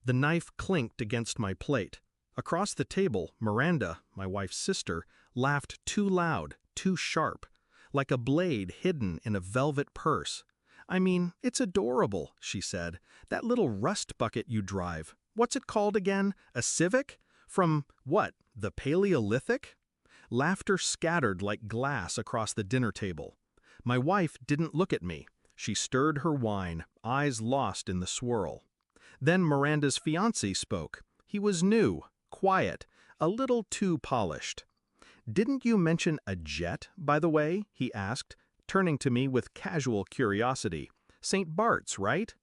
The knife clinked against my plate. Across the table, Miranda, my wife's sister, laughed too loud, too sharp, like a blade hidden in a velvet purse. "I mean, it's adorable," she said. "That little rust bucket you drive. What's it called again? A Civic? From, what, the Paleolithic?" Laughter scattered like glass across the dinner table. My wife didn't look at me. She stirred her wine, eyes lost in the swirl. Then Miranda's fiancé spoke. He was new, quiet, a little too polished. "Didn't you mention a jet, by the way?" he asked, turning to me with casual curiosity. "St. Bart's, right?"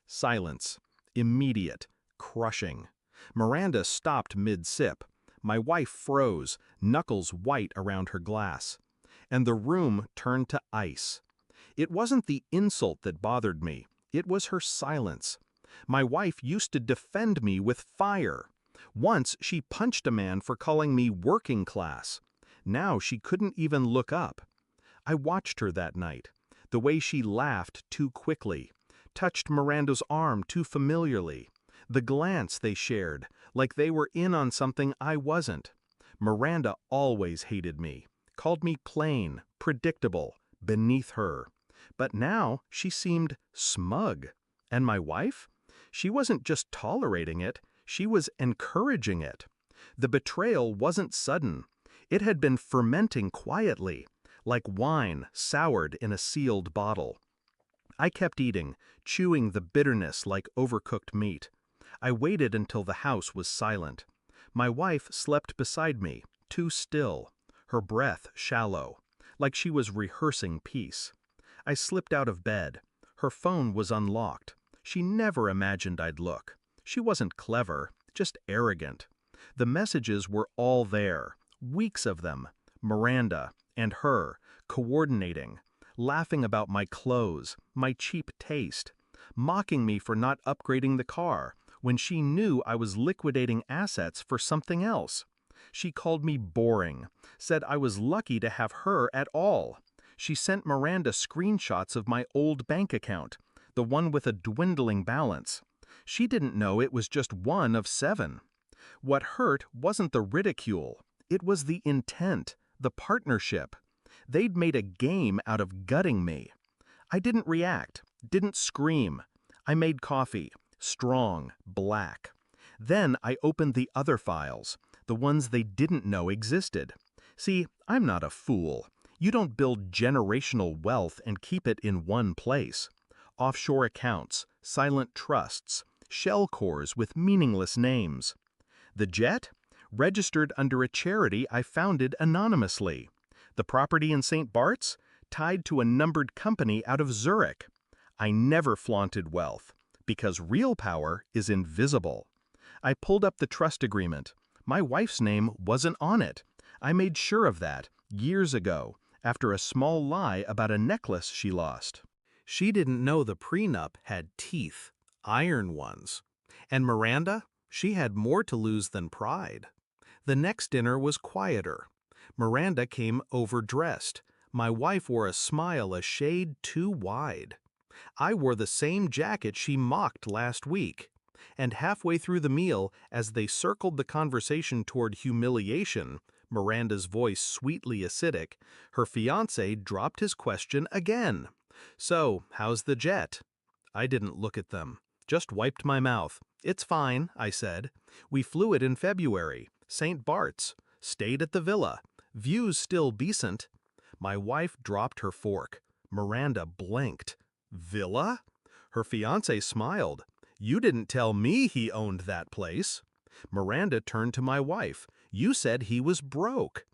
Silence. Immediate. Crushing. Miranda stopped mid-sip. My wife froze, knuckles white around her glass. And the room turned to ice. It wasn't the insult that bothered me. It was her silence. My wife used to defend me with fire. Once she punched a man for calling me working class. Now she couldn't even look up. I watched her that night. The way she laughed too quickly, touched Miranda's arm too familiarly. The glance they shared, like they were in on something I wasn't. Miranda always hated me, called me plain, predictable, beneath her. But now she seemed smug. And my wife? She wasn't just tolerating it, she was encouraging it. The betrayal wasn't sudden. It had been fermenting quietly, like wine soured in a sealed bottle. I kept eating, chewing the bitterness like overcooked meat. I waited until the house was silent. My wife slept beside me, too still, her breath shallow, like she was rehearsing peace. I slipped out of bed. Her phone was unlocked. She never imagined I'd look. She wasn't clever, just arrogant. The messages were all there, weeks of them, Miranda and her, coordinating, laughing about my clothes, my cheap taste, mocking me for not upgrading the car when she knew I was liquidating assets for something else. She called me boring, said I was lucky to have her at all. She sent Miranda screenshots of my old bank account, the one with a dwindling balance. She didn't know it was just one of 7. What hurt wasn't the ridicule. It was the intent, the partnership. They'd made a game out of gutting me. I didn't react, didn't scream. I made coffee, strong, black. Then I opened the other files, the ones they didn't know existed. See, I'm not a fool. You don't build generational wealth and keep it in one place. Offshore accounts, silent trusts, shell cores with meaningless names. The jet? Registered under a charity I founded anonymously. The property in St. Bart's? Tied to a numbered company out of Zurich. I never flaunted wealth, because real power is invisible. I pulled up the trust agreement. My wife's name wasn't on it. I made sure of that, years ago, after a small lie about a necklace she lost. She didn't know the prenup had teeth, iron ones. And Miranda? She had more to lose than pride. The next dinner was quieter. Miranda came overdressed. My wife wore a smile a shade too wide. I wore the same jacket she mocked last week. And halfway through the meal, as they circled the conversation toward humiliation, Miranda's voice sweetly acidic, her fiancé dropped his question again. "So, how's the jet?" I didn't look at them, just wiped my mouth. "It's fine," I said. "We flew it in February. St. Bart's. Stayed at the villa. View's still decent." My wife dropped her fork. Miranda blinked. "Villa?" Her fiancé smiled. "You didn't tell me he owned that place." Miranda turned to my wife. "You said he was broke."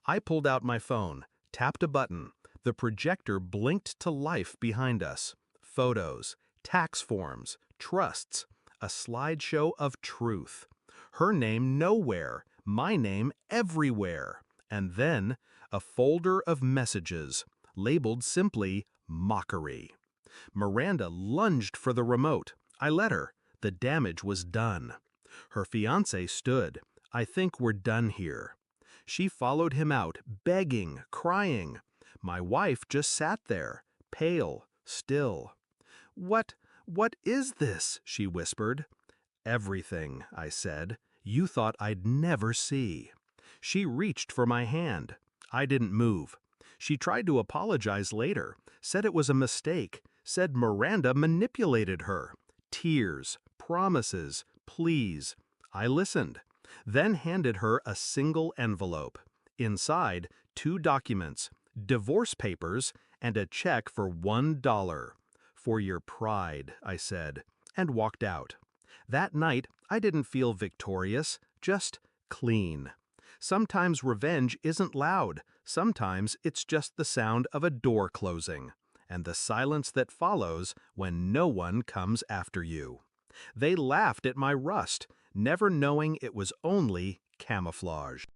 I pulled out my phone, tapped a button. The projector blinked to life behind us. Photos, tax forms, trusts, a slideshow of truth. Her name nowhere, my name everywhere. And then a folder of messages, labeled simply mockery. Miranda lunged for the remote. I let her. The damage was done. Her fiancé stood. "I think we're done here." She followed him out, begging, crying. My wife just sat there, pale, still. What is this?" she whispered. Everything, I said, you thought I'd never see. She reached for my hand. I didn't move. She tried to apologize later, said it was a mistake, said Miranda manipulated her. Tears, promises, pleas. I listened, then handed her a single envelope. Inside, 2 documents, divorce papers, and a check for $1. For your pride, I said, and walked out. That night, I didn't feel victorious, just clean. Sometimes revenge isn't loud. Sometimes it's just the sound of a door closing, and the silence that follows when no one comes after you. They laughed at my rust, never knowing it was only camouflage.